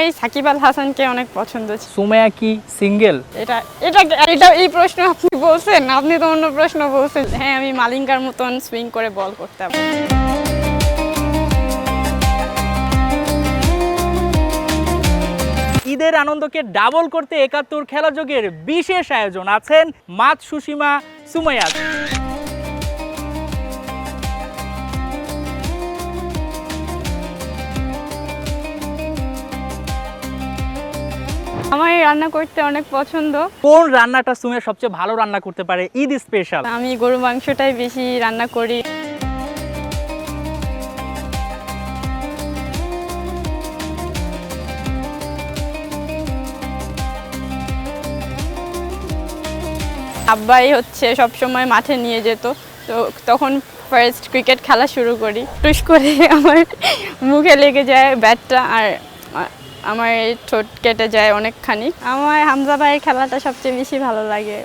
এই সাকিব আল হাসানকে অনেক পছন্দ ছিল। সুমাইয়া কি সিঙ্গেল? এটা এটা এটা এই প্রশ্ন আপনি বলছেন, আপনি তো অন্য প্রশ্ন বলছেন। হ্যাঁ, আমি মালিঙ্গার মতন সুইং করে বল করতাম। ঈদের আনন্দকে ডাবল করতে ৭১ খেলা যোগের বিশেষ আয়োজন, আছেন মাত সুসীমা সুমাইয়া। আমার এই রান্না করতে অনেক পছন্দ। কোন রান্নাটা সুমাইয়া সবচেয়ে ভালো রান্না করতে পারে ঈদ স্পেশাল? আমি গরু মাংসটাই বেশি রান্না করি। আব্বাই হচ্ছে সবসময় মাঠে নিয়ে যেত, তো তখন ফার্স্ট ক্রিকেট খেলা শুরু করি, টুস করে আমার মুখে লেগে যায় ব্যাটটা, আর আমার ঠোঁট কেটে যায় অনেকখানি। আমার হামজা ভাইয়ের খেলাটা সবচেয়ে বেশি ভালো লাগে।